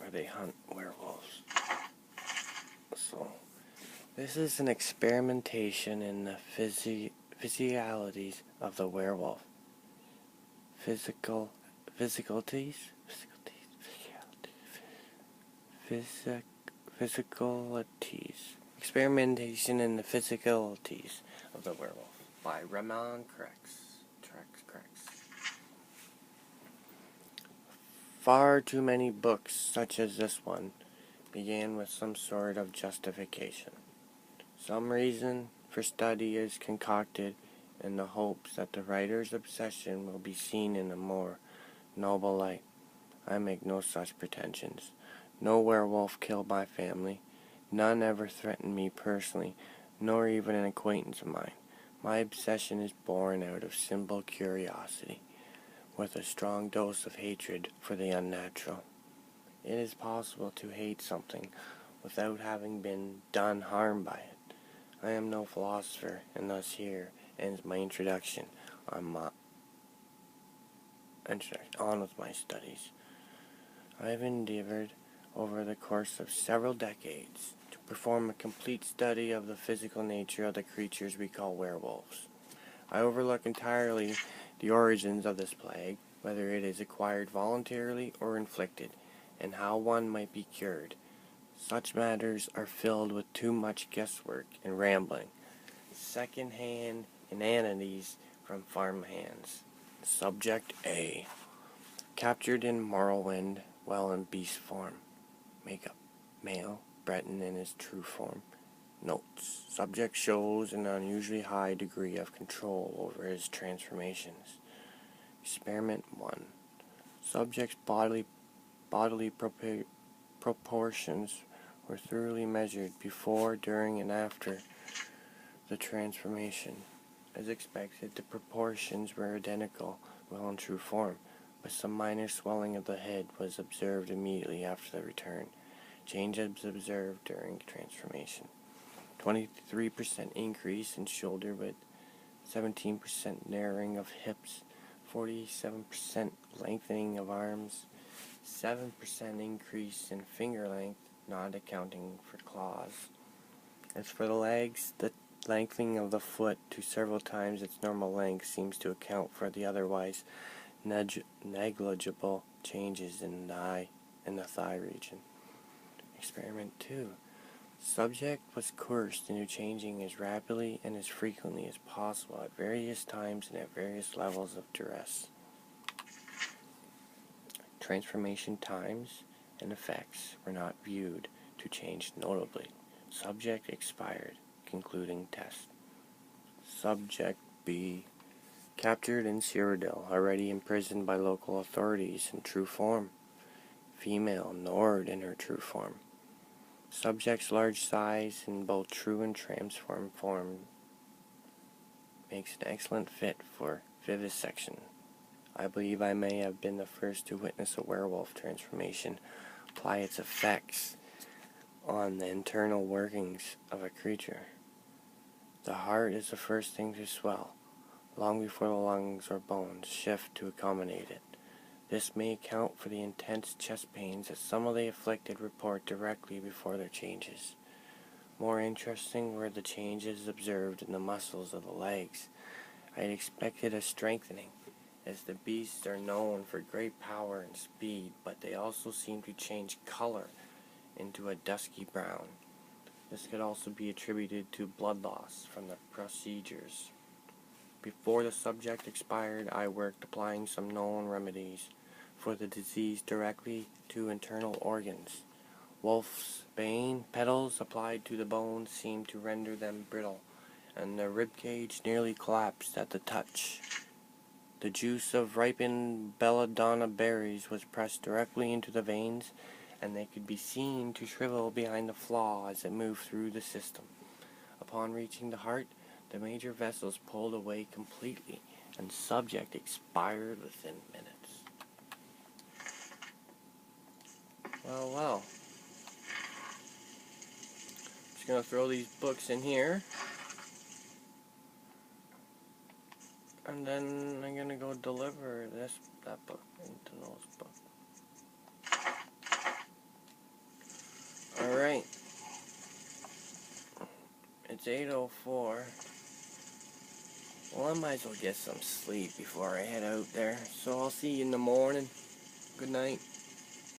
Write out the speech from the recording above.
where they hunt werewolves. So, this is an experimentation in the physicalities of the werewolf. Physicalities? Experimentation in the physicalities of the werewolf by Ramon Crex. Far too many books, such as this one, began with some sort of justification. Some reason for study is concocted in the hopes that the writer's obsession will be seen in a more noble light. I make no such pretensions. No werewolf killed my family. None ever threatened me personally, nor even an acquaintance of mine. My obsession is born out of simple curiosity, with a strong dose of hatred for the unnatural. It is possible to hate something without having been done harm by it. I am no philosopher, and thus here ends my introduction on with my studies. I have endeavored over the course of several decades to perform a complete study of the physical nature of the creatures we call werewolves. I overlook entirely the origins of this plague, whether it is acquired voluntarily or inflicted, and how one might be cured. Such matters are filled with too much guesswork and rambling, second-hand inanities from farm hands. Subject A. Captured in Morrowind while in beast form. Makeup. Male. Breton in his true form. Notes. Subject shows an unusually high degree of control over his transformations. Experiment 1. Subject's bodily proportions were thoroughly measured before, during, and after the transformation. As expected, the proportions were identical while in true form, but some minor swelling of the head was observed immediately after the return. Changes observed during transformation. 23% increase in shoulder width, 17% narrowing of hips, 47% lengthening of arms, 7% increase in finger length, not accounting for claws. As for the legs, the lengthening of the foot to several times its normal length seems to account for the otherwise negligible changes in the thigh region. Experiment 2. Subject was coerced into changing as rapidly and as frequently as possible at various times and at various levels of duress. Transformation times and effects were not viewed to change notably. Subject expired. Concluding test. Subject B. Captured in Cyrodiil, already imprisoned by local authorities in true form. Female, Nord in her true form. Subject's large size in both true and transformed form makes an excellent fit for vivisection. I believe I may have been the first to witness a werewolf transformation apply its effects on the internal workings of a creature. The heart is the first thing to swell, long before the lungs or bones shift to accommodate it. This may account for the intense chest pains that some of the afflicted report directly before their changes. More interesting were the changes observed in the muscles of the legs. I had expected a strengthening, as the beasts are known for great power and speed, but they also seem to change color into a dusky brown. This could also be attributed to blood loss from the procedures. Before the subject expired, I worked applying some known remedies for the disease directly to internal organs. Wolf's bane petals applied to the bones seemed to render them brittle, and the ribcage nearly collapsed at the touch. The juice of ripened belladonna berries was pressed directly into the veins, and they could be seen to shrivel behind the flaw as it moved through the system. Upon reaching the heart, the major vessels pulled away completely, and subject expired within minutes. Well. Just gonna throw these books in here, and then I'm gonna go deliver that book into those books. It's 8:04. Well, I might as well get some sleep before I head out there. So I'll see you in the morning. Good night.